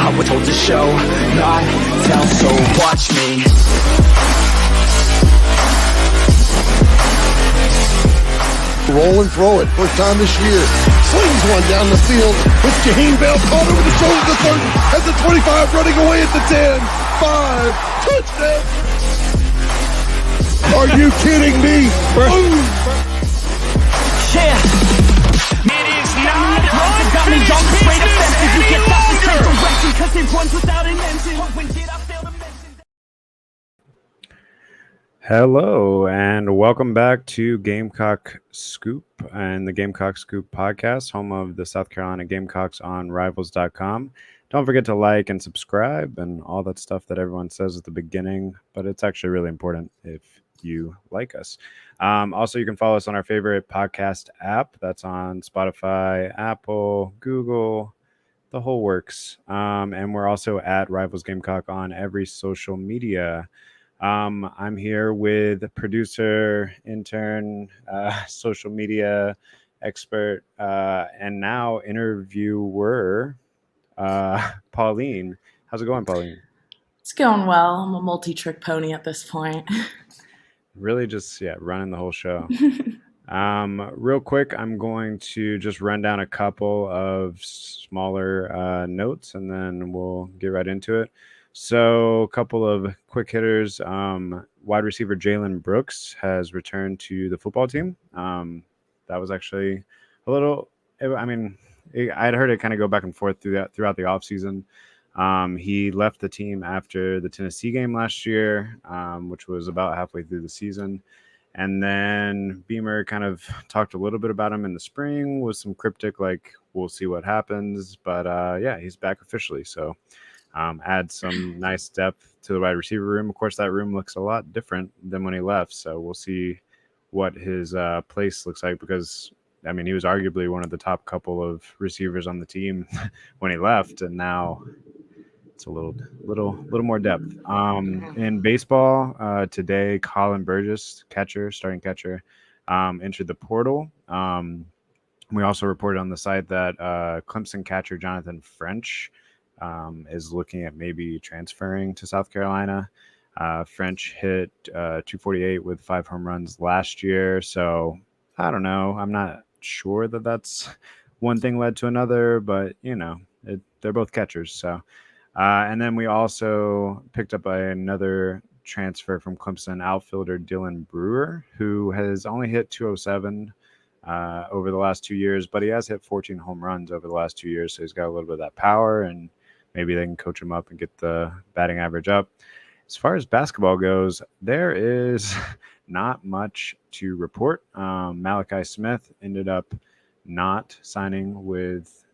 I was told to show, not tell, so watch me. Roll and throw it. First time this year. Slings one down the field. It's Jaheim Bell caught over the shoulder of the 30. At the 25, running away at the 10. 5. Touchdown. Are you kidding me? Boom. Yeah. It is not unfinished business any longer. Because it runs without an engine. When did I fail to mention? Hello, and welcome back to Gamecock Scoop and the Gamecock Scoop podcast, home of the South Carolina Gamecocks on Rivals.com. Don't forget to like and subscribe and all that stuff that everyone says at the beginning, but it's actually really important if you like us. Also, you can follow us on our favorite podcast app. That's on Spotify, Apple, Google, the whole works. And we're also at Rivals Gamecock on every social media. I'm here with producer, intern, social media expert, and now interviewer, Pauline. How's it going, Pauline? It's going well. I'm a multi-trick pony at this point. Really just, running the whole show. Real quick, I'm going to just run down a couple of smaller notes, and then we'll get right into it. So a couple of quick hitters. Wide receiver Jalen Brooks has returned to the football team. That was actually a little, I'd heard it kind of go back and forth throughout the offseason. He left the team after the Tennessee game last year, which was about halfway through the season. And then Beamer kind of talked a little bit about him in the spring with some cryptic, like, we'll see what happens. But he's back officially. So add some nice depth to the wide receiver room. Of course, that room looks a lot different than when he left. So we'll see what his place looks like because, he was arguably one of the top couple of receivers on the team when he left. And now it's a little more depth. In baseball, today, Colin Burgess, starting catcher, entered the portal. We also reported on the site that Clemson catcher Jonathan French is looking at maybe transferring to South Carolina. French hit 248 with 5 home runs last year. So I don't know. I'm not sure that that's one thing led to another, but they're both catchers. So, and then we also picked up another transfer from Clemson outfielder Dylan Brewer, who has only hit 207 over the last 2 years, but he has hit 14 home runs over the last 2 years. So he's got a little bit of that power, and maybe they can coach him up and get the batting average up. As far as basketball goes, there is not much to report. Malachi Smith ended up not signing with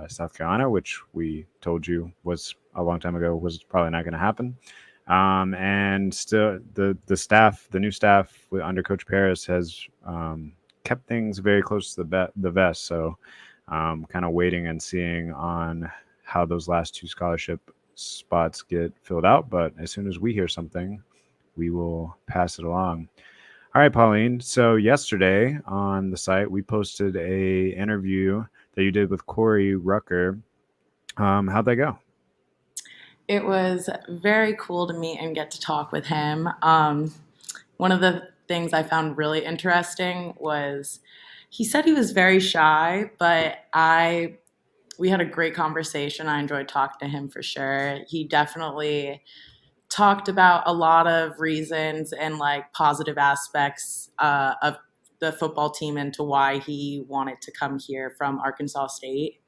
South Carolina, which we told you was a long time ago was probably not going to happen. And still, the new staff under Coach Paris has kept things very close to the vest. So kind of waiting and seeing on how those last 2 scholarship spots get filled out. But as soon as we hear something, we will pass it along. All right, Pauline. So yesterday on the site, we posted a interview that you did with Corey Rucker. How'd that go? It was very cool to meet and get to talk with him. One of the things I found really interesting was he said he was very shy, but we had a great conversation. I enjoyed talking to him for sure. He definitely talked about a lot of reasons and like positive aspects of the football team and to why he wanted to come here from Arkansas State.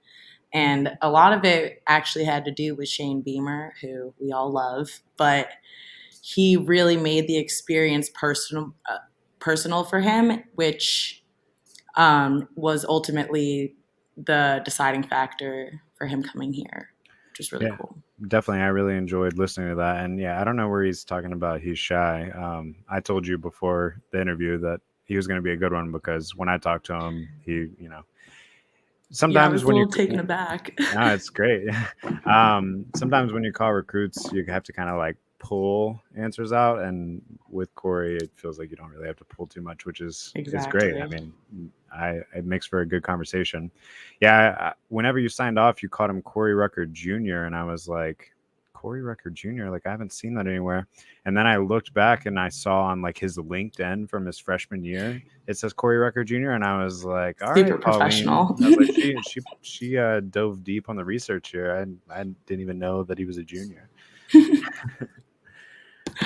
And a lot of it actually had to do with Shane Beamer, who we all love, but he really made the experience personal for him, which was ultimately the deciding factor for him coming here, which was really cool. Definitely. I really enjoyed listening to that. And I don't know where he's talking about he's shy. I told you before the interview that he was going to be a good one because when I talked to him, he, sometimes I was when a you little taken aback. No, it's great. Sometimes when you call recruits, you have to kind of like pull answers out, and with Corey, it feels like you don't really have to pull too much, which is great. I Exactly. mean, it makes for a good conversation. Yeah, whenever you signed off, you called him Corey Rucker Jr., and I was like, Corey Rucker Jr. Like, I haven't seen that anywhere. And then I looked back and I saw on like his LinkedIn from his freshman year, it says Corey Rucker Jr. And I was like, all Super right, Pauline. professional. I was like, she dove deep on the research here. I didn't even know that he was a junior.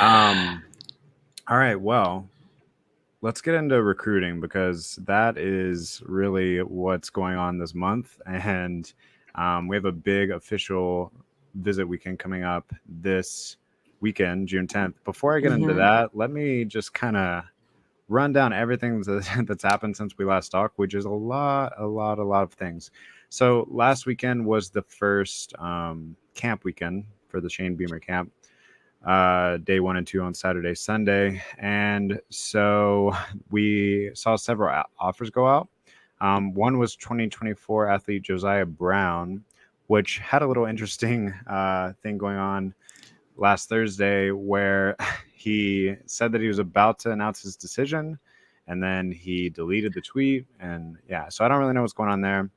All right, well, let's get into recruiting because that is really what's going on this month. And we have a big official visit weekend coming up this weekend, June 10th. Before I get into that, let me just kind of run down everything that's happened since we last talked, which is a lot of things. So last weekend was the first camp weekend for the Shane Beamer camp. Day 1 and 2 on Saturday, Sunday. And so we saw several offers go out. One was 2024 athlete Josiah Brown, which had a little interesting thing going on last Thursday where he said that he was about to announce his decision and then he deleted the tweet. And yeah, so I don't really know what's going on there.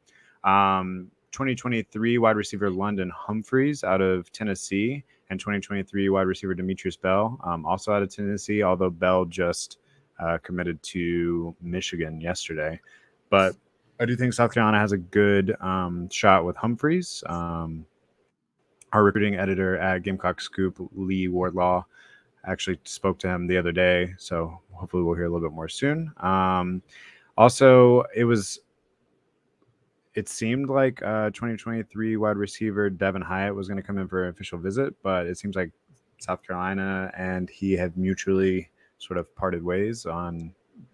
2023 wide receiver London Humphreys out of Tennessee, and 2023 wide receiver Demetrius Bell, also out of Tennessee, although Bell just committed to Michigan yesterday. But I do think South Carolina has a good shot with Humphreys. Our recruiting editor at Gamecock Scoop, Lee Wardlaw, actually spoke to him the other day, so hopefully we'll hear a little bit more soon. Also, it seemed like 2023 wide receiver Devin Hyatt was going to come in for an official visit, but it seems like South Carolina and he have mutually sort of parted ways on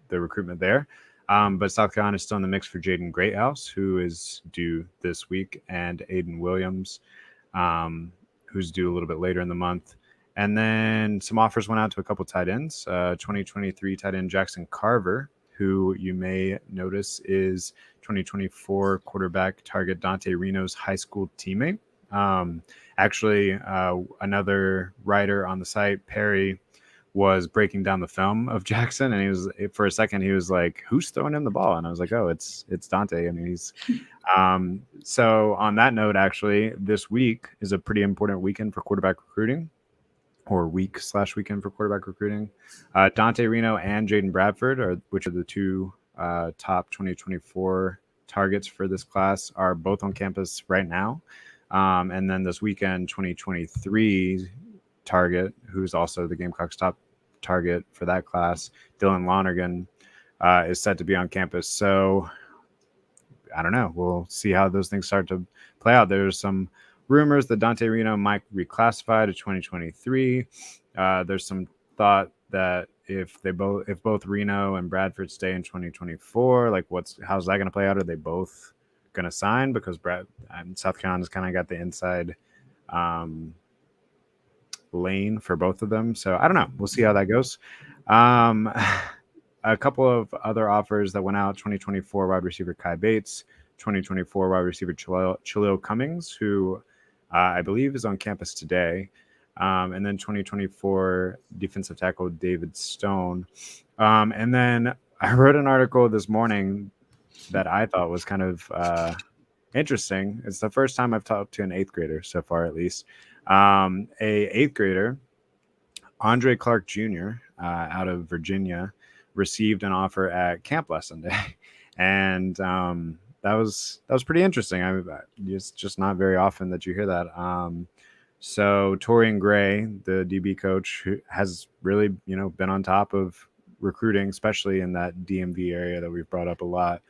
the recruitment there. But South Carolina is still in the mix for Jaden Greathouse, who is due this week, and Aiden Williams, who's due a little bit later in the month. And then some offers went out to a couple tight ends. 2023 tight end Jackson Carver, who you may notice is 2024 quarterback target Dante Reno's high school teammate. Actually, another writer on the site, Perry, was breaking down the film of Jackson, and he was, for a second, he was like, "Who's throwing him the ball?" And I was like, "Oh, it's Dante." I mean, he's. So on that note, actually, this week is a pretty important weekend for quarterback recruiting, or weekend for quarterback recruiting. Dante Reno and Jaden Bradford, which are the two top 2024 targets for this class, are both on campus right now. And then this weekend, 2023 target, who's also the Gamecocks top target for that class, Dylan Lonergan, is set to be on campus. So I don't know. We'll see how those things start to play out. There's some rumors that Dante Reno might reclassify to 2023. There's some thought that if both Reno and Bradford stay in 2024, like how's that going to play out? Are they both going to sign? Because South Carolina's kind of got the inside lane for both of them. So I don't know. We'll see how that goes. A couple of other offers that went out: 2024 wide receiver Kai Bates, 2024 wide receiver Chalil Cummings, who I believe is on campus today, and then 2024 defensive tackle David Stone. And then I wrote an article this morning that I thought was kind of interesting. It's the first time I've talked to an 8th grader so far, at least. A 8th grader, Andre Clark Jr., out of Virginia, received an offer at camp last Sunday, and that was pretty interesting. It's just not very often that you hear that. So Torian Gray, the DB coach, who has really been on top of recruiting, especially in that DMV area that we've brought up a lot.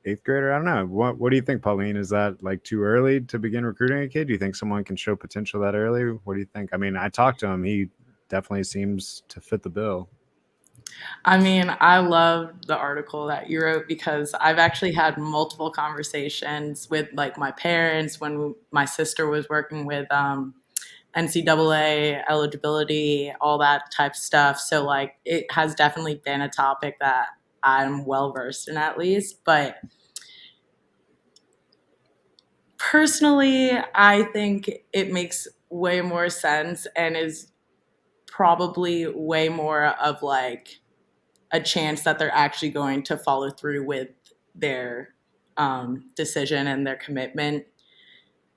8th grader, I don't know. What do you think, Pauline? Is that like too early to begin recruiting a kid? Do you think someone can show potential that early? What do you think? I mean, I talked to him. He definitely seems to fit the bill. I mean, I love the article that you wrote because I've actually had multiple conversations with like my parents when my sister was working with NCAA eligibility, all that type of stuff. So like it has definitely been a topic that I'm well versed in, at least. But personally, I think it makes way more sense and is probably way more of like a chance that they're actually going to follow through with their decision and their commitment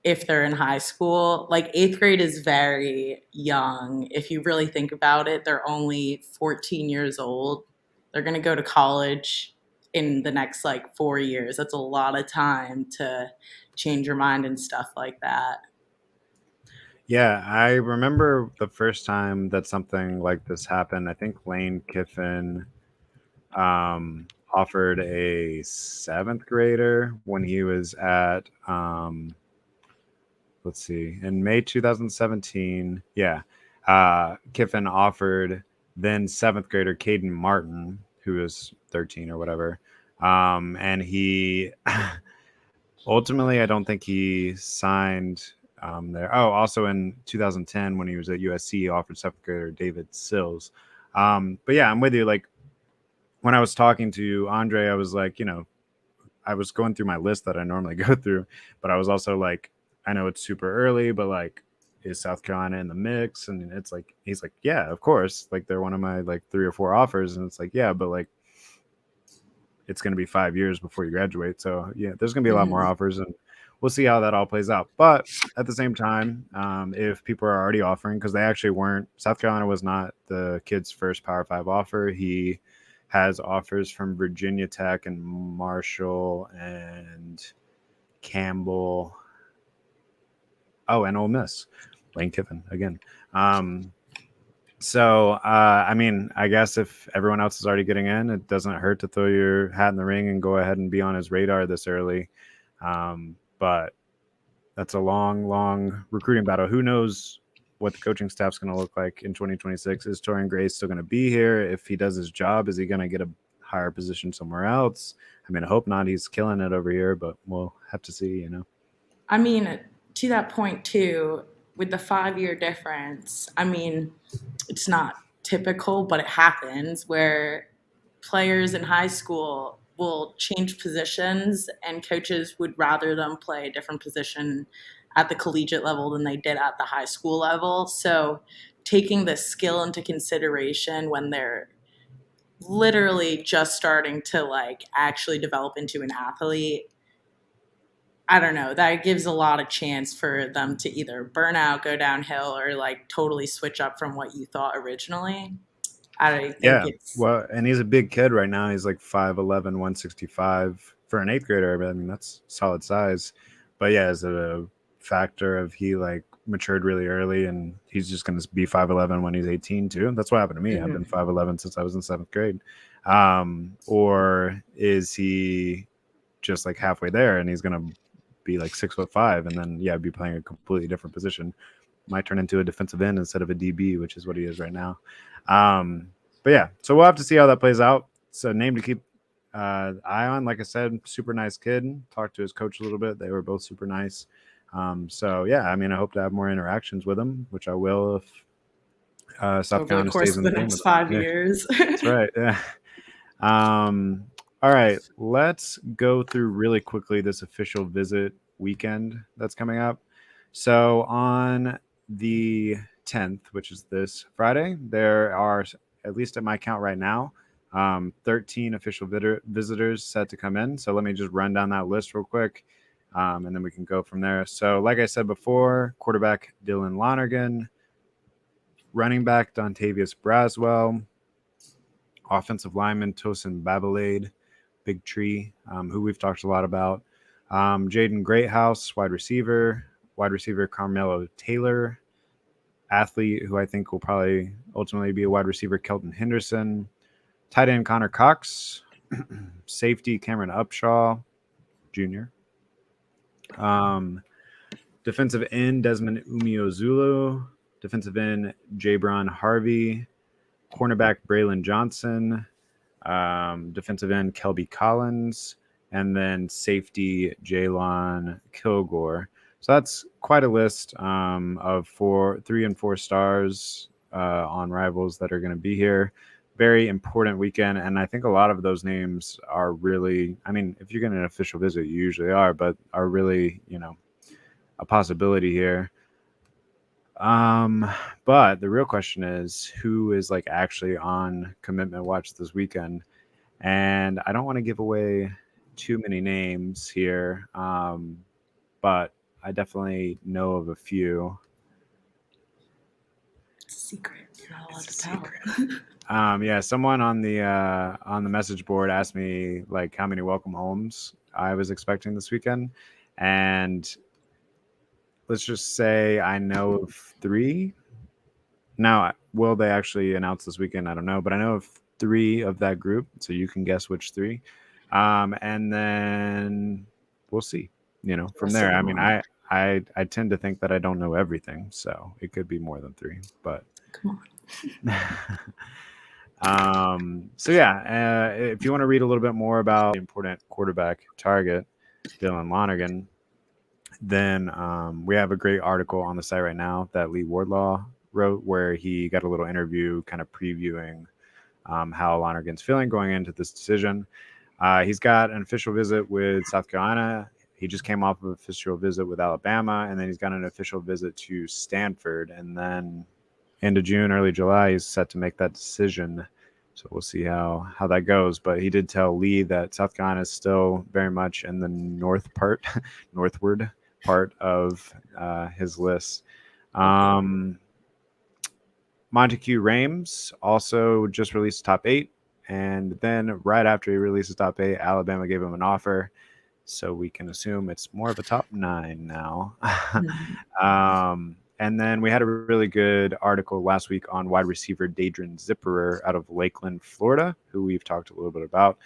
if they're in high school. Like 8th grade is very young. If you really think about it, they're only 14 years old. They're going to go to college in the next like 4 years. That's a lot of time to change your mind and stuff like that. Yeah, I remember the first time that something like this happened. I think Lane Kiffin offered a 7th grader when he was at let's see, in May 2017. Yeah, Kiffin offered then 7th grader Caden Martin, who was 13 or whatever, and he ultimately, I don't think he signed there. Oh, also in 2010 when he was at USC, he offered 7th grader David Sills. But yeah, I'm with you. Like when I was talking to Andre, I was like, I was going through my list that I normally go through, but I was also like, I know it's super early, but like, is South Carolina in the mix? And it's like, he's like, yeah, of course. Like they're one of my like 3 or 4 offers. And it's like, yeah, but like, it's going to be 5 years before you graduate. So yeah, there's going to be a lot more offers, and we'll see how that all plays out. But at the same time, if people are already offering, because they actually weren't, South Carolina was not the kid's first Power 5 offer. He has offers from Virginia Tech and Marshall and Campbell. Oh, and Ole Miss, Lane Kiffin again. So, I mean, I guess if everyone else is already getting in, it doesn't hurt to throw your hat in the ring and go ahead and be on his radar this early. But that's a long, long recruiting battle. Who knows what the coaching staff's going to look like in 2026? Is Torian Gray still going to be here? If he does his job, is he going to get a higher position somewhere else? I mean, I hope not. He's killing it over here, but we'll have to see, I mean, to that point too, with the 5-year difference, I mean, it's not typical, but it happens where players in high school will change positions and coaches would rather them play a different position at the collegiate level than they did at the high school level. So taking the skill into consideration when they're literally just starting to like actually develop into an athlete, I don't know, that gives a lot of chance for them to either burn out, go downhill, or like totally switch up from what you thought originally. I think Yeah. it's Well, and he's a big kid right now. He's like 5'11", 165 for an 8th grader. I mean, that's solid size. But yeah, is it a factor of he like matured really early and he's just going to be 5'11" when he's 18 too? That's what happened to me. I've been 5'11" since I was in 7th grade. Or is he just like halfway there and he's going to be like 6'5" and then, yeah, be playing a completely different position? Might turn into a defensive end instead of a DB, which is what he is right now. But yeah, so we'll have to see how that plays out. So name to keep eye on. Like I said, super nice kid. Talked to his coach a little bit. They were both super nice. So yeah, I mean, I hope to have more interactions with him, which I will if South over the Carolina course stays of in the the game. next With 5 yeah, years. that's right. Yeah. All right, let's go through really quickly this official visit weekend that's coming up. So on the 10th, which is this Friday, there are, at least at my count right now, 13 official visitors set to come in. So let me just run down that list real quick, and then we can go from there. So like I said before, quarterback Dylan Lonergan, running back Dontavius Braswell, offensive lineman Tosin Babalade, Big Tree, who we've talked a lot about, Jaden Greathouse, wide receiver Carmelo Taylor, athlete who I think will probably ultimately be a wide receiver Kelton Henderson, tight end Connor Cox, safety Cameron Upshaw Jr., defensive end Desmond Umeozulu, defensive end Jabron Harvey, cornerback Braylon Johnson, defensive end Kelby Collins, and then safety Jalen Kilgore. So that's quite a list of 3 and 4 stars on Rivals that are going to be here. Very important weekend, and I think a lot of those names are really, I mean, if you're getting an official visit, you usually are, but are really, a possibility here. But the real question is who is like actually on commitment watch this weekend? And I don't want to give away too many names here, but I definitely know of a few. It's a secret. You're not allowed It's a to tell. secret. Yeah, someone on the message board asked me like how many welcome homes I was expecting this weekend, and let's just say I know of 3. Now, will they actually announce this weekend? I don't know, but I know of 3 of that group, so you can guess which 3. And then we'll see. From Rest of there. I them mean, on. I tend to think that I don't know everything, so it could be more than 3. But Come so yeah, if you want to read a little bit more about the important quarterback target, Dylan Lonergan, then we have a great article on the site right now that Lee Wardlaw wrote, where he got a little interview kind of previewing how Lonergan's feeling going into this decision. He's got an official visit with South Carolina. He just came off of an official visit with Alabama, and then he's got an official visit to Stanford. And then end of June, early July, he's set to make that decision. So we'll see how that goes. But he did tell Lee that South Carolina is still very much in the northward part of his list. Montague Rames also just released top 8. And then right after he releases top 8, Alabama gave him an offer. So we can assume it's more of a top 9 now. And then we had a really good article last week on wide receiver Dadrian Zipperer out of Lakeland, Florida, who we've talked a little bit about.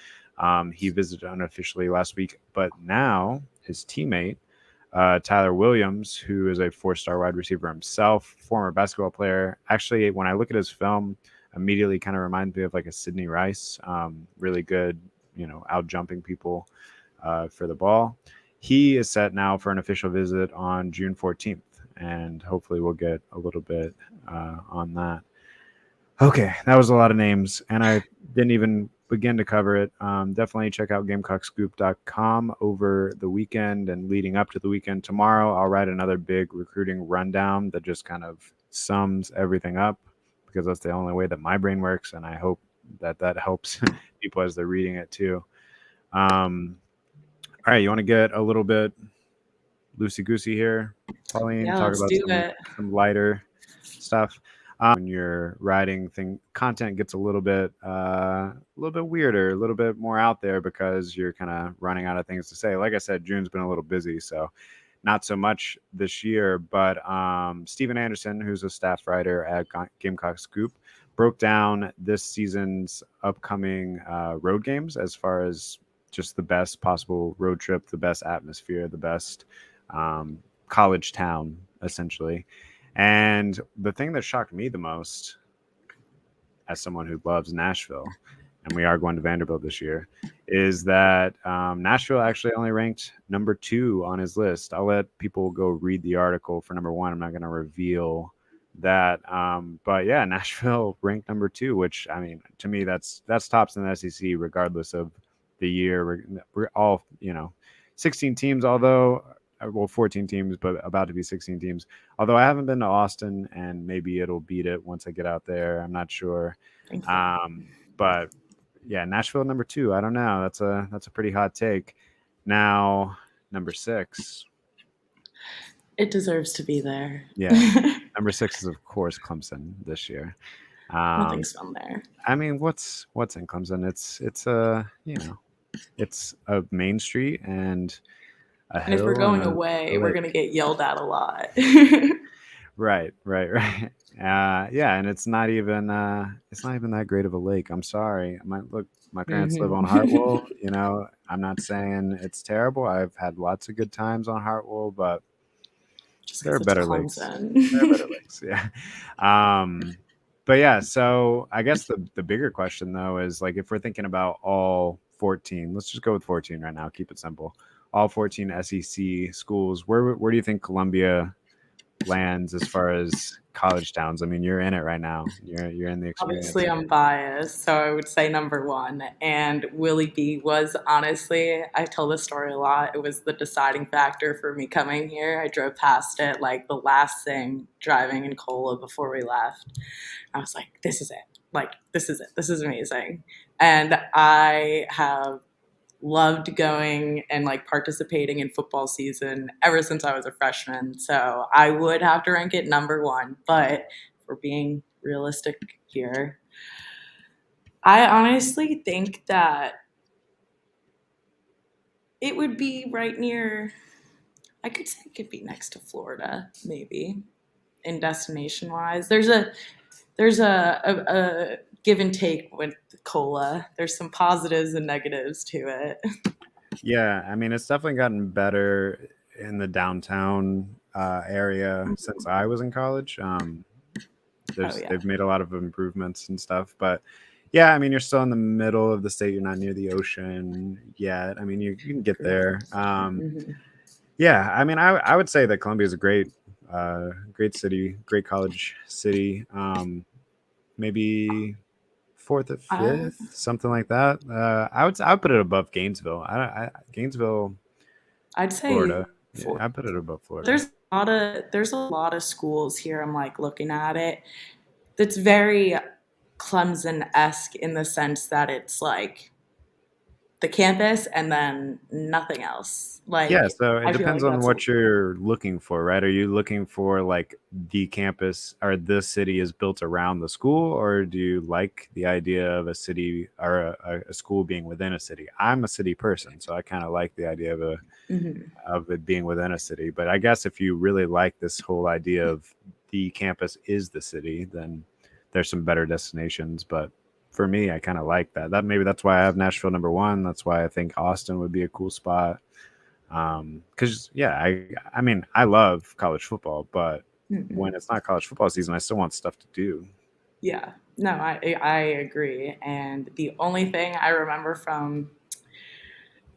He visited unofficially last week, but now his teammate, Tyler Williams, who is a 4-star wide receiver himself, former basketball player. Actually, when I look at his film, immediately kind of reminds me of like a Sidney Rice. Really good, out jumping people for the ball. He is set now for an official visit on June 14th, and hopefully we'll get a little bit on that. Okay, that was a lot of names, and I didn't even begin to cover it. Definitely check out GamecockScoop.com over the weekend and leading up to the weekend. Tomorrow, I'll write another big recruiting rundown that just kind of sums everything up, because that's the only way that my brain works, and I hope that helps people as they're reading it too. All right, you want to get a little bit loosey-goosey here, Pauline? Yeah, Talk let's about do it. some lighter stuff. When your writing content gets a little bit weirder, a little bit more out there, because you're kind of running out of things to say. Like I said, June's been a little busy, so not so much this year. But Steven Anderson, who's a staff writer at Gamecock Scoop, broke down this season's upcoming road games as far as just the best possible road trip, the best atmosphere, the best college town, essentially. And the thing that shocked me the most, as someone who loves Nashville, and we are going to Vanderbilt this year, is that Nashville actually only ranked number 2 on his list. I'll let people go read the article for number 1. I'm not going to reveal that. But yeah, Nashville ranked number 2, which, I mean, to me, that's tops in the SEC, regardless of the year. We're all, 16 teams, although, well, 14 teams, but about to be 16 teams. Although I haven't been to Austin, and maybe it'll beat it once I get out there. I'm not sure. But yeah, Nashville number 2. I don't know. That's a pretty hot take. Now, number 6. It deserves to be there. Yeah, number 6 is of course Clemson this year. Nothing's fun there. I mean, what's in Clemson? It's a it's a main street and a hill. And if we're going and away, we're gonna get yelled at a lot. Right. Yeah, and it's not even that great of a lake. I'm sorry. My parents live on Hartwell. I'm not saying it's terrible. I've had lots of good times on Hartwell, but Just there are 'cause it's better lakes. Clemson. There are better lakes, yeah. But yeah, so I guess the bigger question though is, like, if we're thinking about all 14, let's just go with 14 right now. Keep it simple. All 14 SEC schools. Where do you think Columbia lands as far as college towns? I mean, you're in it right now. You're in the experience. Obviously, I'm biased, so I would say number one. And Willie B was honestly, I tell this story a lot. It was the deciding factor for me coming here. I drove past it like the last thing driving in Cola before we left. I was like, this is it. Like, this is it. This is amazing. And I have loved going and like participating in football season ever since I was a freshman. So I would have to rank it number one. But for being realistic here, I honestly think that it would be right near, I could say it could be next to Florida, maybe, in destination wise. There's a give and take with cola. There's some positives and negatives to it. Yeah, I mean, it's definitely gotten better in the downtown area since I was in college. They've made a lot of improvements and stuff, but yeah, I mean, you're still in the middle of the state. You're not near the ocean yet. I mean, you can get there. Yeah, I mean, I would say that Columbia is a great city, great college city. Maybe fourth or fifth, something like that. I would put it above Gainesville. Gainesville, I'd say Florida. Yeah, I put it above Florida. There's a lot of schools here. I'm like looking at it. That's very Clemson-esque in the sense that it's like the campus and then nothing else. Like, Yeah, so it I feel depends like on that's what you're looking for, right? Are you looking for like the campus or the city is built around the school, or do you like the idea of a city or a school being within a city? I'm a city person, so I kind of like the idea of it being within a city. But I guess if you really like this whole idea of the campus is the city, then there's some better destinations. But for me, I kind of like that. Maybe that's why I have Nashville number one. That's why I think Austin would be a cool spot. Because yeah, I mean, I love college football, but when it's not college football season, I still want stuff to do. Yeah, no, I agree. And the only thing I remember from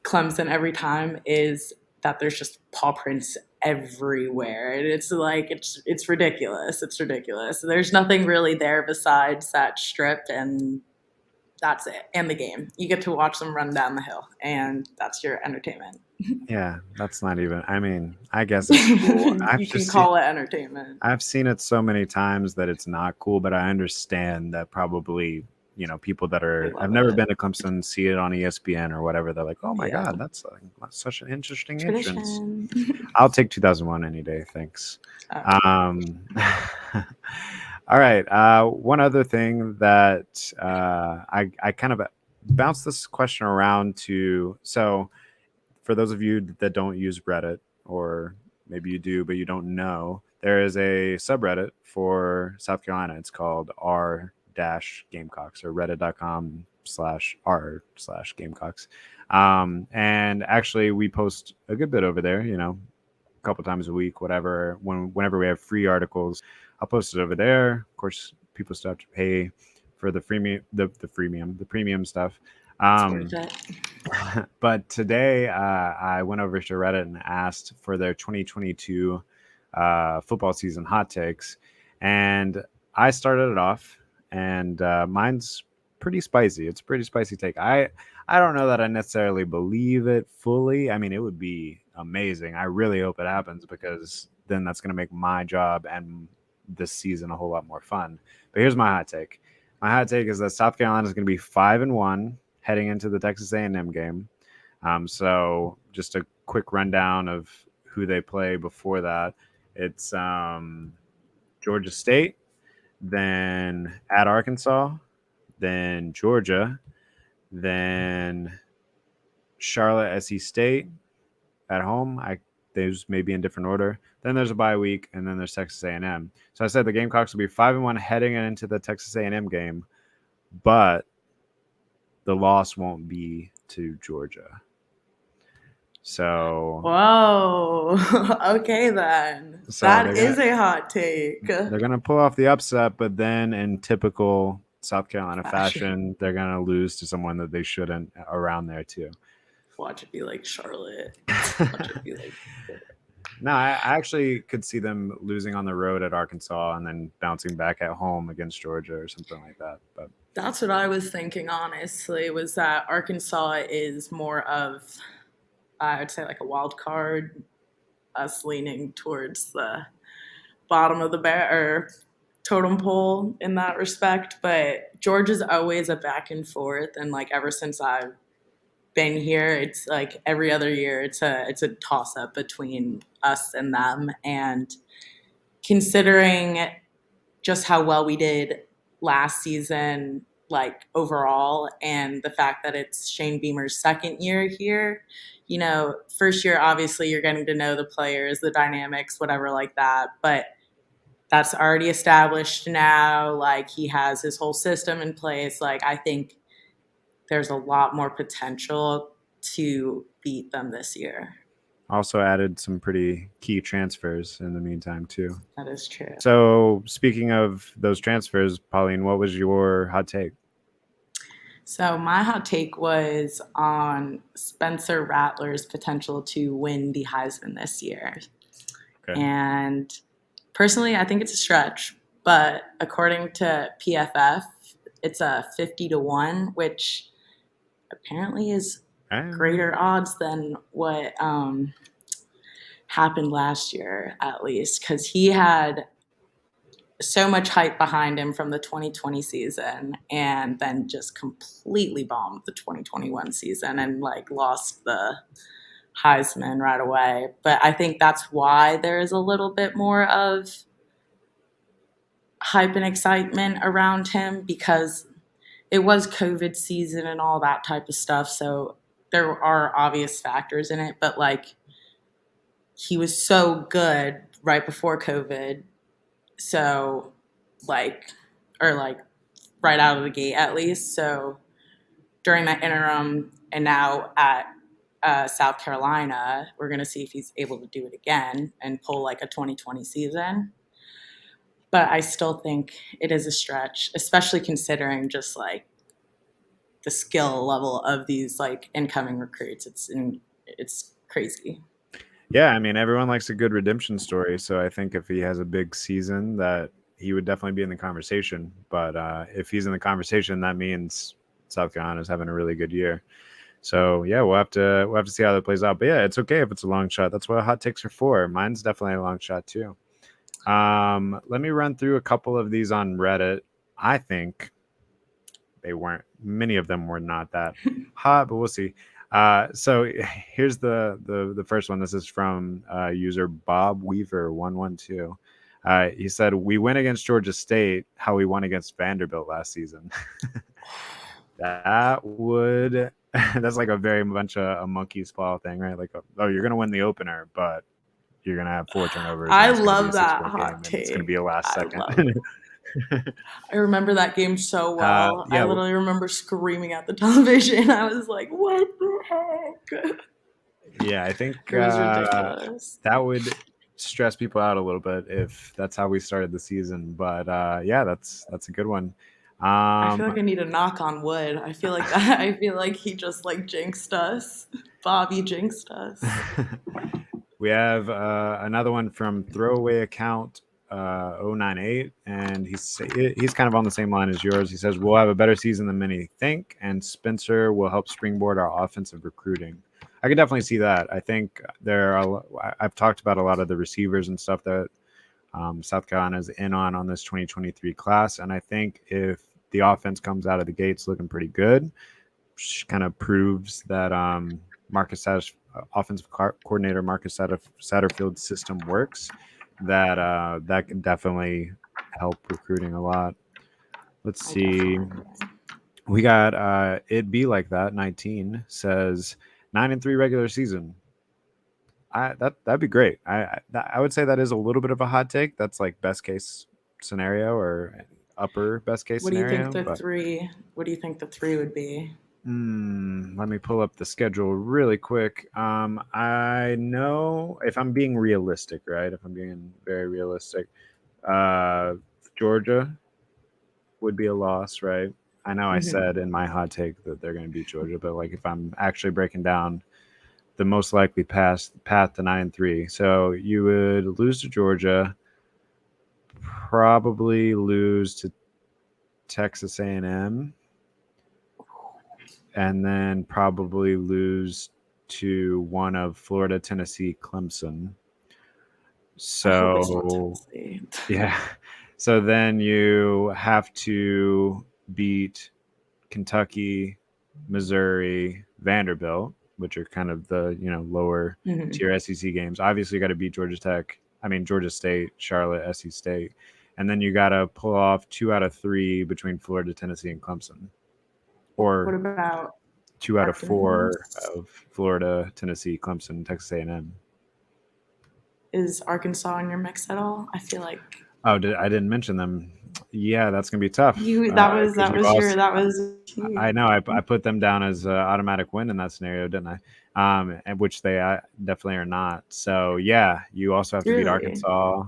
Clemson every time is that there's just paw prints everywhere. And it's like it's ridiculous. It's ridiculous. There's nothing really there besides that strip, and that's it. And the game. You get to watch them run down the hill, and that's your entertainment. Yeah, that's not even. I mean, I guess it's cool. You can call it entertainment. I've seen it so many times that it's not cool, but I understand that probably, people that I've never been to Clemson see it on ESPN or whatever. They're like, oh my God, that's such an interesting entrance. I'll take 2001 any day. Thanks. All right. One other thing that I kind of bounced this question around to. So for those of you that don't use Reddit, or maybe you do, but you don't know, there is a subreddit for South Carolina. It's called r-Gamecocks, or reddit.com/r/Gamecocks. And actually we post a good bit over there, a couple times a week, whatever. Whenever we have free articles, I'll post it over there. Of course, people still have to pay for the premium stuff. But today I went over to Reddit and asked for their 2022 football season hot takes, and I started it off, and mine's pretty spicy. It's a pretty spicy take. I don't know that I necessarily believe it fully. I mean, it would be amazing. I really hope it happens, because then that's going to make my job and this season a whole lot more fun. But here's my hot take. My hot take is that South Carolina is going to be 5-1 heading into the Texas A&M game. So just a quick rundown of who they play before that. It's Georgia State, then at Arkansas, then Georgia, then Charlotte, SC State at home. Those may be in different order. Then there's a bye week, and then there's Texas A&M. So I said the Gamecocks will be 5-1 heading into the Texas A&M game, but the loss won't be to Georgia. So whoa, okay then. So that is a hot take. They're gonna pull off the upset, but then in typical South Carolina fashion, they're gonna lose to someone that they shouldn't around there too. Watch it be like Charlotte. No, I actually could see them losing on the road at Arkansas and then bouncing back at home against Georgia or something like that. But That's what I was thinking, honestly, was that Arkansas is more of, I would say, like a wild card, us leaning towards the bottom of the or totem pole in that respect. But Georgia's always a back and forth, and like ever since I've been here, it's like every other year it's a toss up between us and them. And considering just how well we did last season, like overall, and the fact that it's Shane Beamer's second year here, first year, obviously, you're getting to know the players, the dynamics, whatever like that. But that's already established now. Like, he has his whole system in place. Like, I think there's a lot more potential to beat them this year. also added some pretty key transfers in the meantime, too. That is true. So speaking of those transfers, Pauline, what was your hot take? So my hot take was on Spencer Rattler's potential to win the Heisman this year. Okay. And personally, I think it's a stretch. But according to PFF, it's a 50-1, which apparently is greater odds than what happened last year, at least, because he had so much hype behind him from the 2020 season and then just completely bombed the 2021 season and like lost the Heisman right away. But I think that's why there is a little bit more of hype and excitement around him, because it was COVID season and all that type of stuff. So there are obvious factors in it, but like he was so good right before COVID. So right out of the gate at least. So during that interim and now at South Carolina, we're going to see if he's able to do it again and pull like a 2020 season. But I still think it is a stretch, especially considering just like the skill level of these like incoming recruits. It's crazy. Yeah, I mean, everyone likes a good redemption story. So I think if he has a big season, that he would definitely be in the conversation. But if he's in the conversation, that means South Carolina is having a really good year. So yeah, we'll have to see how that plays out. But yeah, it's okay if it's a long shot. That's what hot takes are for. Mine's definitely a long shot too. Let me run through a couple of these on Reddit. I think many of them were not that hot, but we'll see. So here's the first one. This is from user Bob Weaver 112. He said, "We win against Georgia State how we won against Vanderbilt last season." That's like a very much a monkey's paw thing, right? Like, you're gonna win the opener, but you're gonna have 4 turnovers. I love that hot take. It's gonna be a last second. I remember that game so well. I literally remember screaming at the television. I was like, "What the heck?" Yeah, I think it was ridiculous. That would stress people out a little bit if that's how we started the season. But yeah, that's a good one. I feel like I need a knock on wood. I feel like he just like jinxed us. Bobby jinxed us. We have another one from throwaway account 098, and he's kind of on the same line as yours. He says, "We'll have a better season than many think, and Spencer will help springboard our offensive recruiting." I could definitely see that. I think I've talked about a lot of the receivers and stuff that South Carolina is in on this 2023 class, and I think if the offense comes out of the gates looking pretty good, which kind of proves that offensive coordinator Marcus Satterfield's system works, that can definitely help recruiting a lot. Let's see. We got It Be Like That 19 says 9-3 regular season. That'd be great. I would say that is a little bit of a hot take. That's like best case scenario or upper best case scenario. What do you think the 3 would be? Let me pull up the schedule really quick. I know if I'm being realistic, right? If I'm being very realistic, Georgia would be a loss, right? I know I said in my hot take that they're going to beat Georgia, but like if I'm actually breaking down the most likely path to 9-3. So you would lose to Georgia, probably lose to Texas A&M, and then probably lose to one of Florida, Tennessee, Clemson. I hope it's not So Tennessee. yeah, so then you have to beat Kentucky, Missouri, Vanderbilt, which are kind of the lower Mhm. tier SEC games. Obviously, you got to beat Georgia State, Charlotte, SC State, and then you got to pull off 2 out of 3 between Florida, Tennessee, and Clemson, What or about 2 out of 4 Arkansas? of Florida, Tennessee, Clemson, Texas A&M. Is Arkansas in your mix at all? I feel like Oh, I didn't mention them. Yeah, that's gonna be tough. that 'Cause you was I team. know I put them down as automatic win in that scenario, didn't I? And which they definitely are not. So yeah, you also have to beat Really? Arkansas.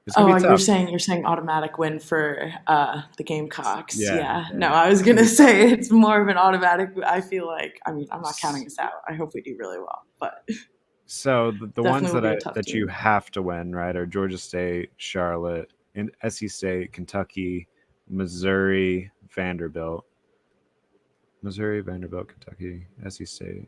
It's gonna Oh, be tough. you're saying automatic win for the Gamecocks. Yeah, Yeah. No, yeah. I was It's gonna gonna be tough. say it's more of an automatic. I feel like I'm not counting us out. I hope we do really well, but So the ones definitely will be a tough that you team. have to win, right, are Georgia State, Charlotte, and SC State, Kentucky, Missouri, Vanderbilt. Missouri, Vanderbilt, Kentucky, SC State.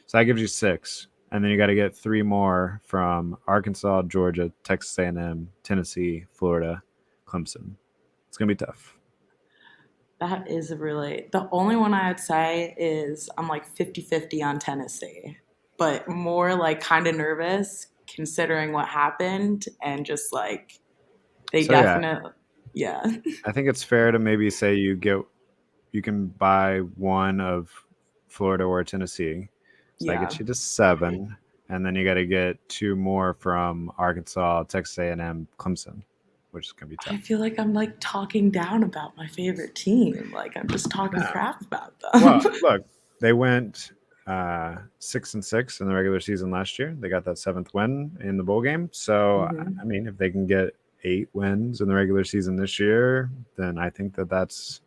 So that gives you 6, and then you got to get 3 more from Arkansas, Georgia, Texas A&M, Tennessee, Florida, Clemson. It's gonna be tough. That is really the only one I'd say is I'm like 50-50 on Tennessee, but more like kind of nervous considering what happened and just like they So yeah, definitely, yeah. I think it's fair to maybe say you can buy one of Florida or Tennessee, so that Yeah. gets you to 7, and then you got to get 2 more from Arkansas, Texas A&M, Clemson, which is gonna be I tough. feel like I'm like talking down about my favorite team. Like I'm just talking No. crap about Well, them. look, they went 6-6 in the regular season last year. They got that 7th win in the bowl game. So, Mhm. I mean, if they can get 8 wins in the regular season this year, then I think that that's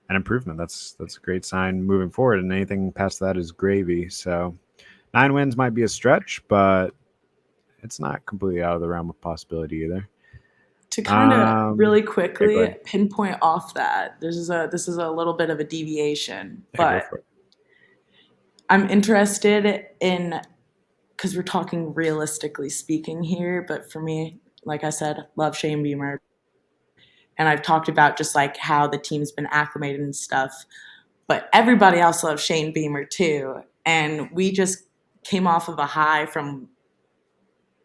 an improvement. That's a great sign moving forward. And anything past that is gravy. So, 9 wins might be a stretch, but it's not completely out of the realm of possibility either. To kind of really Yeah, go quickly ahead. pinpoint off that, this is a little bit of a deviation, Yeah, go but for it. I'm interested in because we're talking realistically speaking here, but for me, like I said, love Shane Beamer. And I've talked about just like how the team's been acclimated and stuff. But everybody else loves Shane Beamer too. And we just came off of a high from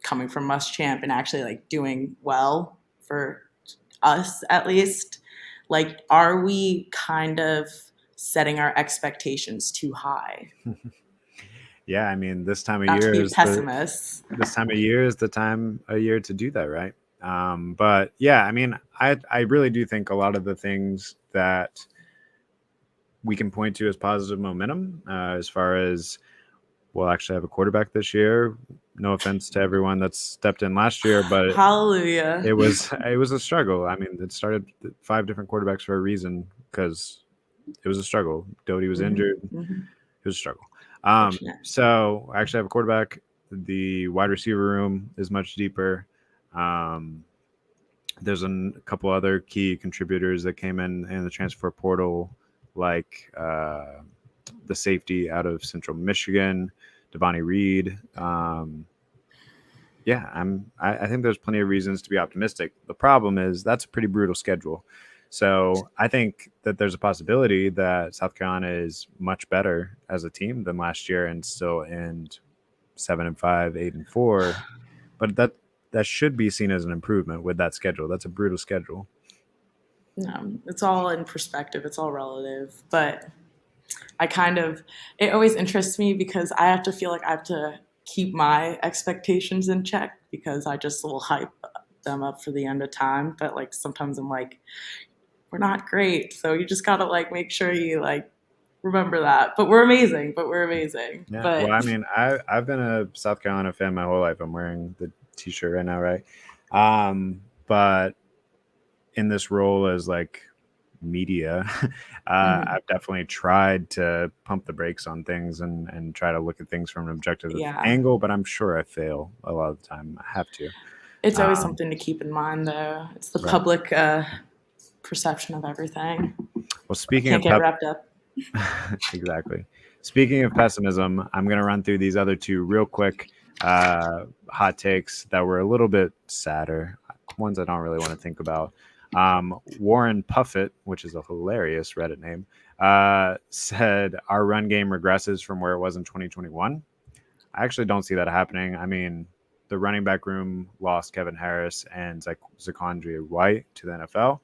coming from Muschamp and actually like doing well for us at least. Like, are we kind of setting our expectations too high? Yeah, I mean, Not to be a pessimist. this time of year is the time of year to do that, right? But yeah, I mean, I really do think a lot of the things that we can point to as positive momentum, as far as we'll actually have a quarterback this year. No offense to everyone that's stepped in last year, but Hallelujah. it was a struggle. I mean, it started 5 different quarterbacks for a reason because it was a struggle. Doty was Mm-hmm. injured. Mm-hmm. It was a struggle. Fortunate. So I actually have a quarterback. The wide receiver room is much deeper. Um, there's a couple other key contributors that came in the transfer portal, like the safety out of Central Michigan, Devonnie Reed. Yeah, I think there's plenty of reasons to be optimistic. The problem is that's a pretty brutal schedule. So I think that there's a possibility that South Carolina is much better as a team than last year and still end 7-5, 8-4. But that should be seen as an improvement with that schedule. That's a brutal schedule. No, it's all in perspective. It's all relative. But it always interests me because I have to feel like I have to keep my expectations in check because I just will hype them up for the end of time. But like sometimes I'm like, we're not great. So you just gotta like make sure you like remember that. But we're amazing. But we're amazing. Yeah. Well, But I mean, I've been a South Carolina fan my whole life. I'm wearing the t-shirt right now, right? But in this role as like media, I've definitely tried to pump the brakes on things and try to look at things from an objective angle, but I'm sure I fail a lot of the time. I have to. It's always something to keep in mind, though. It's the public perception of everything. Well, speaking Can't of get wrapped up. Exactly. Speaking of pessimism, I'm going to run through these other two real quick hot takes that were a little bit sadder, ones I don't really want to think about. Warren Puffett, which is a hilarious Reddit name, said our run game regresses from where it was in 2021. I actually don't see that happening. I mean, the running back room lost Kevin Harris and Zacondria White to the NFL.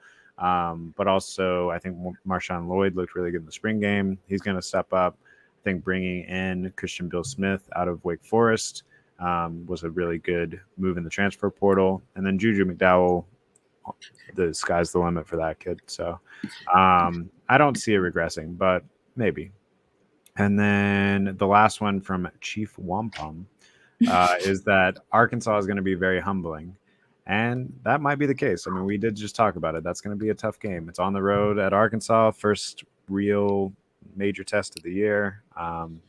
But also, I think Marshawn Lloyd looked really good in the spring game. He's going to step up. I think bringing in Christian Bill Smith out of Wake Forest was a really good move in the transfer portal. And then Juju McDowell, the sky's the limit for that kid. So I don't see it regressing, but maybe. And then the last one from Chief Wampum is that Arkansas is going to be very humbling. And that might be the case. I mean, we did just talk about it. That's going to be a tough game. It's on the road at Arkansas, first real major test of the year. I'm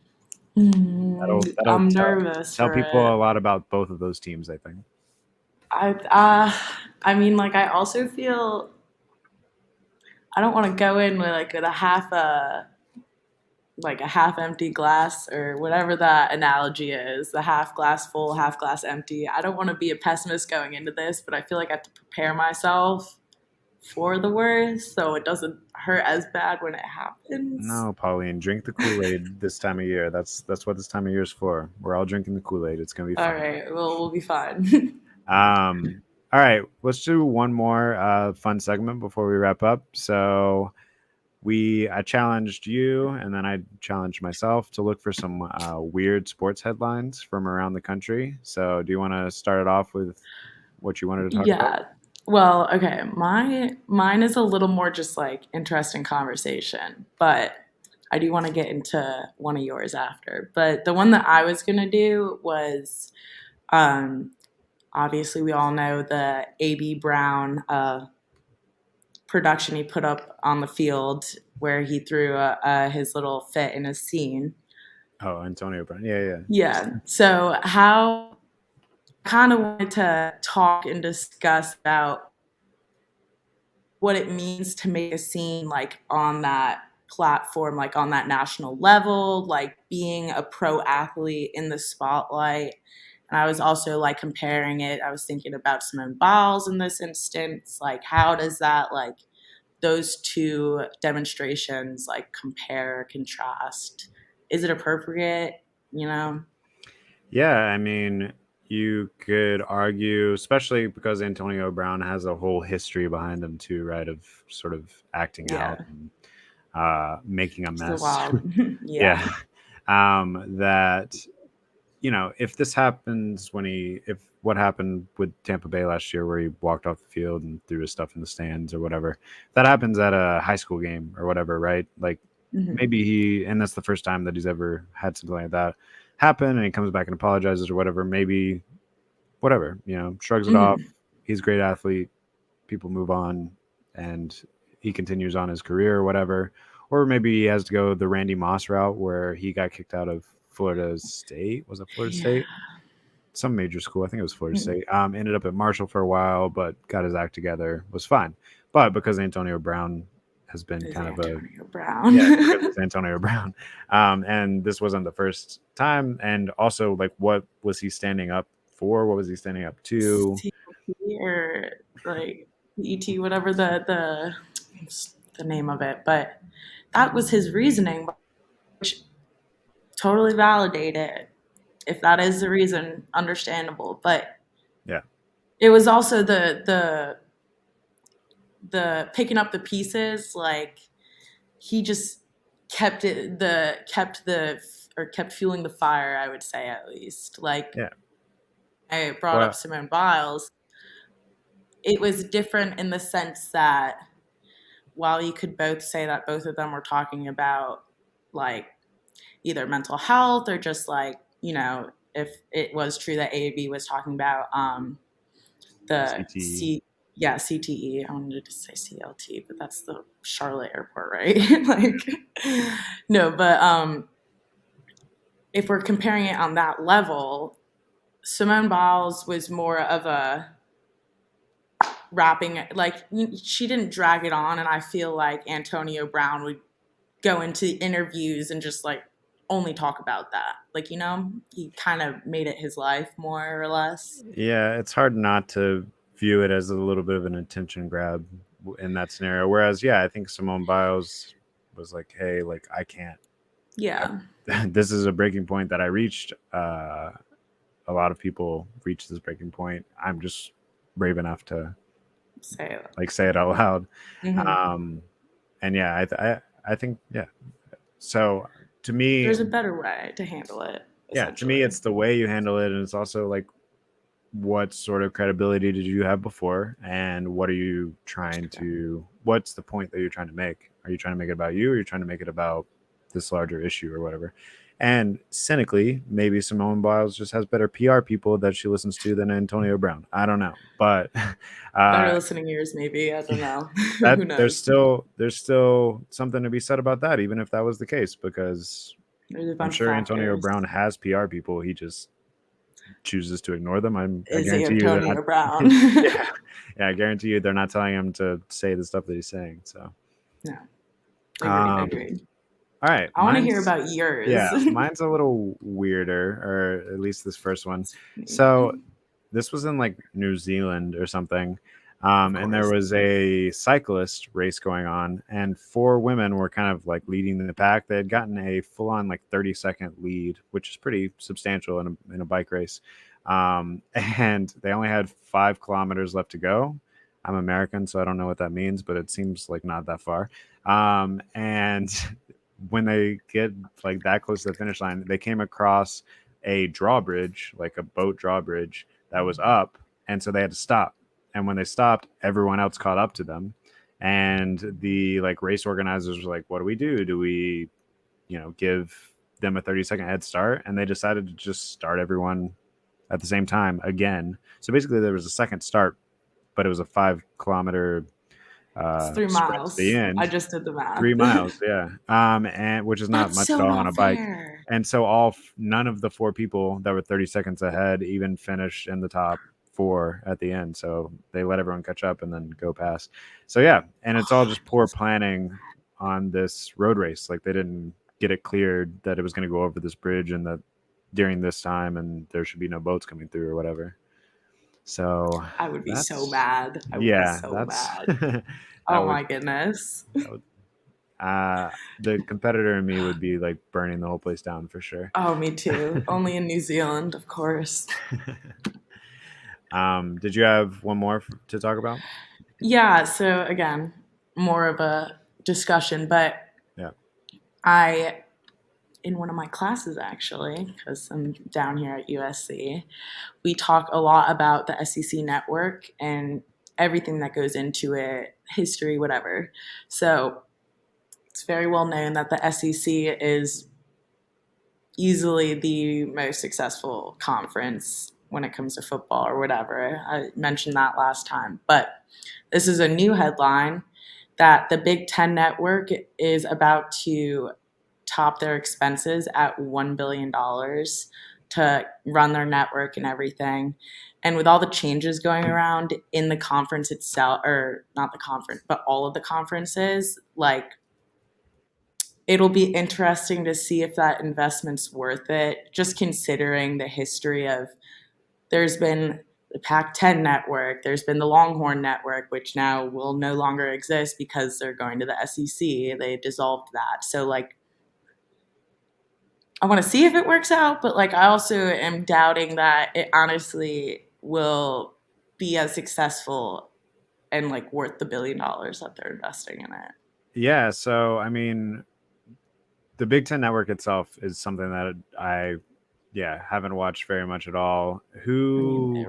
That'll nervous. Tell people a lot about both of those teams, I think. I mean, like, I also feel I don't want to go in with a half empty glass or whatever that analogy is, the half glass full, half glass empty. I don't want to be a pessimist going into this, but I feel like I have to prepare myself for the worst so it doesn't hurt as bad when it happens. No, Pauline, drink the Kool-Aid this time of year. That's what this time of year is for. We're all drinking the Kool-Aid. It's going to be fun. All right. Well, we'll be fine. All right. Let's do one more fun segment before we wrap up. So I challenged you and then I challenged myself to look for some weird sports headlines from around the country. So do you want to start it off with what you wanted to talk about? Yeah. Well, okay. Mine is a little more just like interesting conversation, but I do want to get into one of yours after. But the one that I was going to do was obviously we all know the A.B. Brown production he put up on the field where he threw his little fit in his scene. Oh, Antonio Brown. Yeah. Yeah. So how kind of wanted to talk and discuss about what it means to make a scene like on that platform, like on that national level, like being a pro athlete in the spotlight. And I was also like comparing it. I was thinking about Simone Biles in this instance. Like, how does that, like, those two demonstrations, like, compare, contrast? Is it appropriate, you know? Yeah, I mean, you could argue, especially because Antonio Brown has a whole history behind him too, right? Of sort of acting out and making a mess. Yeah. That, you know, if this happens if what happened with Tampa Bay last year where he walked off the field and threw his stuff in the stands or whatever, that happens at a high school game or whatever, right? Like maybe and that's the first time that he's ever had something like that happen and he comes back and apologizes or whatever, maybe whatever, you know, shrugs it off. He's a great athlete. People move on and he continues on his career or whatever. Or maybe he has to go the Randy Moss route where he got kicked out of Florida State. Was it Florida State? Some major school. I think it was Florida State. Ended up at Marshall for a while, but got his act together. Was fine. But because Antonio Brown has been because it's Antonio Brown. And this wasn't the first time. And also, like, what was he standing up for? What was he standing up to? Or like ET, whatever the name of it. But that was his reasoning, which totally validated. If that is the reason, understandable. But yeah, it was also the picking up the pieces. Like, he just kept fueling the fire, I would say, at least. Like, I brought up Simone Biles. It was different in the sense that while you could both say that both of them were talking about, like, either mental health or just, like, you know, if it was true that A.B. was talking about the Yeah, CTE. I wanted to say CLT, but that's the Charlotte airport, right? Like, no, but if we're comparing it on that level, Simone Biles was more of a rapping, like she didn't drag it on, and I feel like Antonio Brown would go into interviews and just like only talk about that. Like, he kind of made it his life more or less. Yeah, it's hard not to view it as a little bit of an attention grab in that scenario. Whereas, yeah, I think Simone Biles was like, "Hey, like I can't. Yeah. This is a breaking point that I reached. A lot of people reach this breaking point. I'm just brave enough to Say it. like say it out loud." Mm-hmm. And yeah, I think yeah. So to me, There's a better way to handle it, yeah, to me, essentially. it's the way you handle it, and it's also like what sort of credibility did you have before, and what are you trying to? What's the point that you're trying to make? Are you trying to make it about you, or are you trying to make it about this larger issue or whatever? And cynically, maybe Simone Biles just has better PR people that she listens to than Antonio Brown. I don't know, but Better uh, listening ears, maybe. I don't know. that Who there's knows? still something to be said about that, even if that was the case, because There's a I'm bunch of sure Antonio factors. Brown has PR people. He just chooses to ignore them. I Is guarantee you they're not. Antonio Brown? Yeah, yeah, I guarantee you they're not telling him to say the stuff that he's saying. So, No. um, Agreed. all right, I want to hear about yours. yeah, mine's a little weirder, or at least this first one. So this was in like New Zealand or something. Of And there course. was a cyclist race going on, and four women were kind of like leading the pack. They had gotten a full on like 30-second lead, which is pretty substantial in a bike race. And they only had 5 kilometers left to go. I'm American, so I don't know what that means, but it seems like not that far. And when they get like that close to the finish line, they came across a drawbridge, like a boat drawbridge that was up, and so they had to stop. And when they stopped, everyone else caught up to them, and the like race organizers were like, "What do we do? Do we, give them a 30-second head start?" And they decided to just start everyone at the same time again. So basically, there was a second start, but it was a 5 kilometer It's three sprint to the miles. I end. just did the math. 3 miles, yeah. And which is not That's much at so all on a not bike. fair. And so none of the four people that were 30 seconds ahead even finished in the top four at the end. So they let everyone catch up and then go past. So yeah, and it's all just poor planning on this road race. Like they didn't get it cleared that it was going to go over this bridge and that during this time and there should be no boats coming through or whatever. So I would be so that's mad. I would be yeah, so that's mad. that Oh would my goodness. that would the competitor in me would be like burning the whole place down for sure. Oh, me too. Only in New Zealand, of course. Did you have one more to talk about? Yeah, so again, more of a discussion, but Yeah. I, in one of my classes actually, because I'm down here at USC, we talk a lot about the SEC network and everything that goes into it, history, whatever. So it's very well known that the SEC is easily the most successful conference when it comes to football or whatever. I mentioned that last time. But this is a new headline that the Big Ten network is about to top their expenses at $1 billion to run their network and everything. And with all the changes going around in the conference itself, or not the conference, but all of the conferences, like it'll be interesting to see if that investment's worth it, just considering the history of there's been the Pac-10 network, there's been the Longhorn network, which now will no longer exist because they're going to the SEC. They dissolved that. So like I want to see if it works out, but like I also am doubting that it honestly will be as successful and like worth the $1 billion that they're investing in it. Yeah. So, I mean, the Big Ten Network itself is something that haven't watched very much at all. I mean,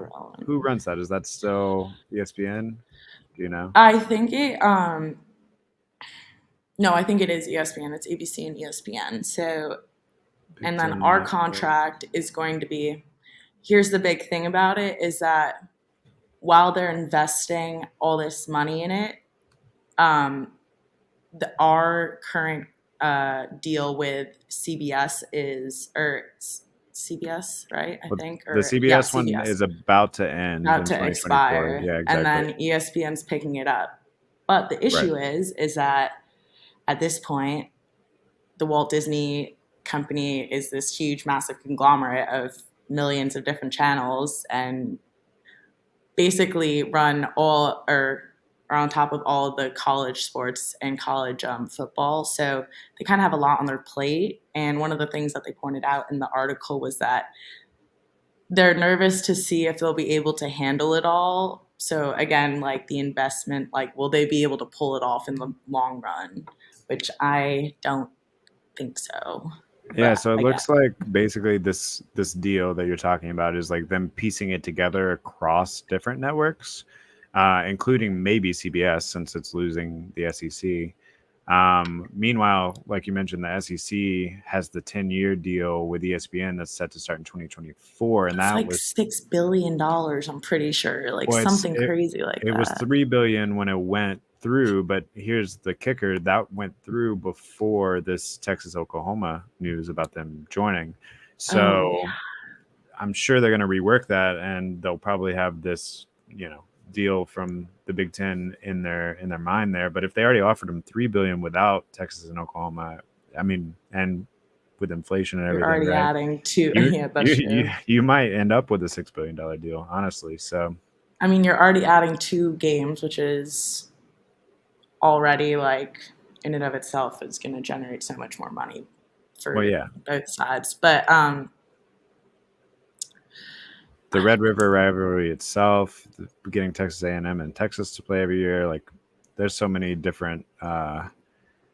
Who runs that? Is that still ESPN? Do you know? I think it no, I think it is ESPN. It's ABC and ESPN. So Big and then Ten our Network. contract is going to be, here's the big thing about it, is that while they're investing all this money in it, our current deal with CBS CBS, right? I But think, the or yeah, CBS one CBS is about to end about in to 2024. expire, Yeah, and exactly. then ESPN's picking it up. But the Right. issue is that at this point, the Walt Disney Company is this huge, massive conglomerate of millions of different channels, and basically run all or are on top of all the college sports and college football. So they kind of have a lot on their plate. And one of the things that they pointed out in the article was that they're nervous to see if they'll be able to handle it all. So again, like the investment, like will they be able to pull it off in the long run? Which I don't think so. Yeah, But so it I looks guess. like basically this deal that you're talking about is like them piecing it together across different networks, including maybe CBS since it's losing the SEC. Meanwhile, like you mentioned, the SEC has the 10-year deal with ESPN that's set to start in 2024, and It's that like was $6 billion, I'm pretty sure. Like well, something crazy like it was that. 3 billion when it went through, but here's the kicker: that went through before this Texas Oklahoma news about them joining. Oh So yeah. I'm sure they're going to rework that, and they'll probably have this, deal from the Big Ten in their mind there. But if they already offered them 3 billion without Texas and Oklahoma, I mean, and with inflation and You're everything, already right? adding two. You Yeah, you that's you, true. you might end up with a $6 billion deal, honestly. So I mean, you're already adding two games, which is already like in and of itself is going to generate so much more money well, for yeah. both sides. But The Red River rivalry itself, getting Texas A&M and Texas to play every year, like there's so many different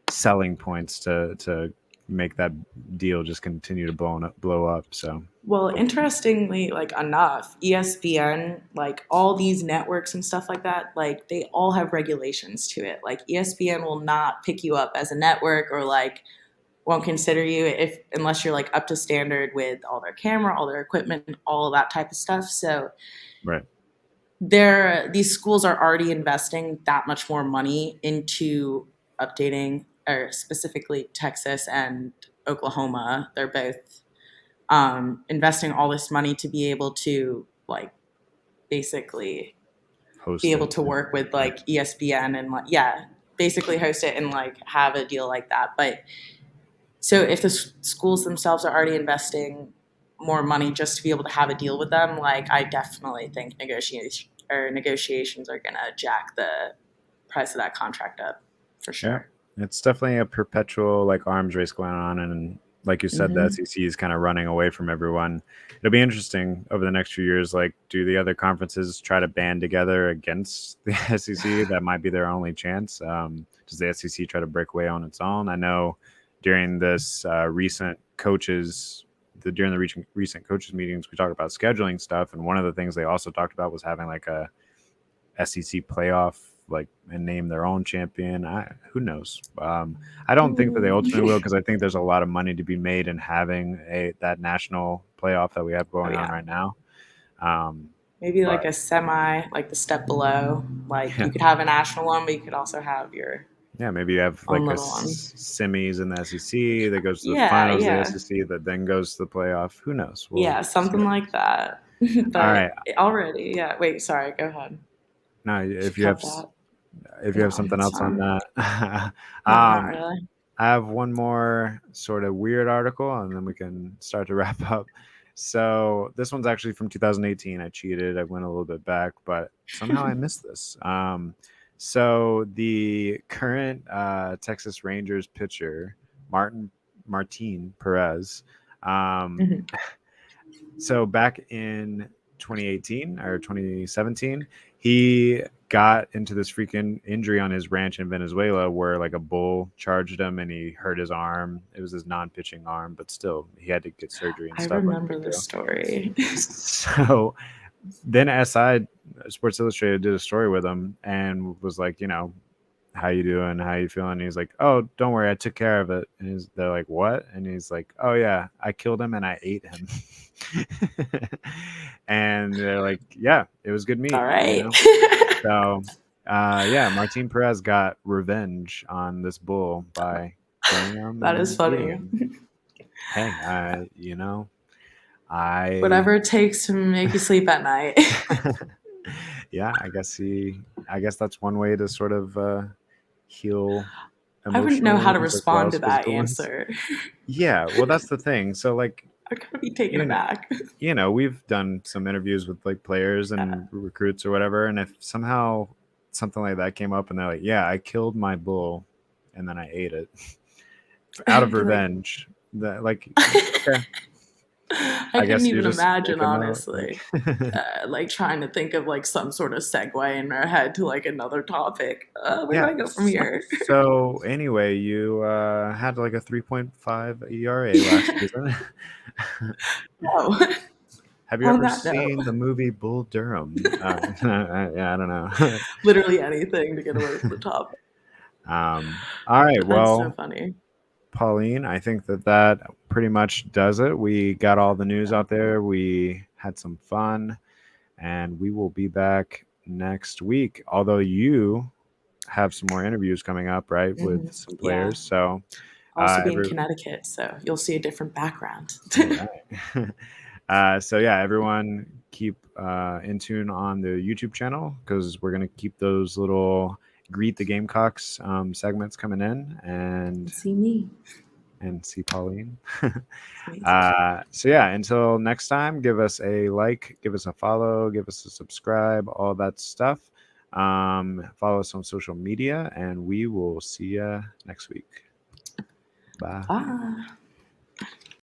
selling points to make that deal just continue to blow up. So well, interestingly, like enough, ESPN, like all these networks and stuff like that, like they all have regulations to it. Like ESPN will not pick you up as a network or like won't consider you if unless you're like up to standard with all their camera, all their equipment, all of that type of stuff. So right, these schools are already investing that much more money into updating, or specifically Texas and Oklahoma. They're both investing all this money to be able to like basically be host able it. to work with Yeah. like ESPN and like yeah, basically host it and like have a deal like that. But so if the schools themselves are already investing more money just to be able to have a deal with them, like I definitely think negotiations are gonna jack the price of that contract up for Yeah, sure. it's definitely a perpetual like arms race going on, and like you said, the Hmm. SEC is kind of running away from everyone. It'll be interesting over the next few years. Like, do the other conferences try to band together against the SEC? That might be their only chance. Does the SEC try to break away on its own? I know during this during the recent coaches meetings, we talked about scheduling stuff, and one of the things they also talked about was having like a SEC playoff, like, and name their own champion. Who knows? I don't think that they ultimately will, because I think there's a lot of money to be made in having that national playoff that we have Oh going on yeah. right now. Um, Maybe like but a semi, like the step below. Like yeah, you could have a national one, but you could also have your yeah, maybe you have own like a little one. semis in the SEC that goes to the Yeah, finals of the yeah, SEC that then goes to the playoff. Who knows? We'll yeah, see. something like that. All But right. already, yeah. Wait, sorry. Go ahead. No, Should cut that. if you have No, something it's else on fine. that, No, not um, really. I have one more sort of weird article, and then we can start to wrap up. So this one's actually from 2018. I cheated. I went a little bit back, but somehow I missed this. So the current Texas Rangers pitcher, Martin Perez, um, Mhm. so back in 2018 or 2017, he got into this freaking injury on his ranch in Venezuela where like a bull charged him and he hurt his arm. It was his non-pitching arm, but still he had to get surgery and I stuff like remember that this too. story. So then SI Sports Illustrated did a story with him and was like, how you doing? How you feeling? And he's like, oh, don't worry, I took care of it. And they're like, what? And he's like, oh yeah, I killed him and I ate him. And they're like, yeah, it was good meat, All right. So, yeah, Martin Perez got revenge on this bull by killing him That is and eating funny. him. Hey, I Whatever it takes to make you sleep at night. yeah, I guess that's one way to sort of heal I wouldn't know emotional how to wounds as well respond as to that physical ones. answer. Yeah, well, that's the thing. So, like, I'm gonna be taken you know, aback. we've done some interviews with like players and recruits or whatever, and if somehow something like that came up and they're like, yeah, I killed my bull and then I ate it out of Be like, revenge, that, like, okay, I I couldn't guess you even just imagine, make a note, honestly. like, Like trying to think of like some sort of segue in our head to like another topic. Where do yeah. I go from here? So anyway, you had like a 3.5 ERA last season. Oh, Have you on ever that note, seen the movie Bull Durham? Yeah, I don't know. literally anything to get away from the topic. All right, That's so well, funny. Pauline, I think that pretty much does it. We got all the news out there. We had some fun, and we will be back next week. Although you have some more interviews coming up, right, with some Yeah. players. So, Also be in every Connecticut, so you'll see a different background. all right. So yeah, everyone keep in tune on the YouTube channel because we're gonna keep those little greet the Gamecocks segments coming in and See me. see Pauline. Amazing. So yeah, until next time, give us a like, give us a follow, give us a subscribe, all that stuff. Follow us on social media, and we will see you next week. Bye. Bye.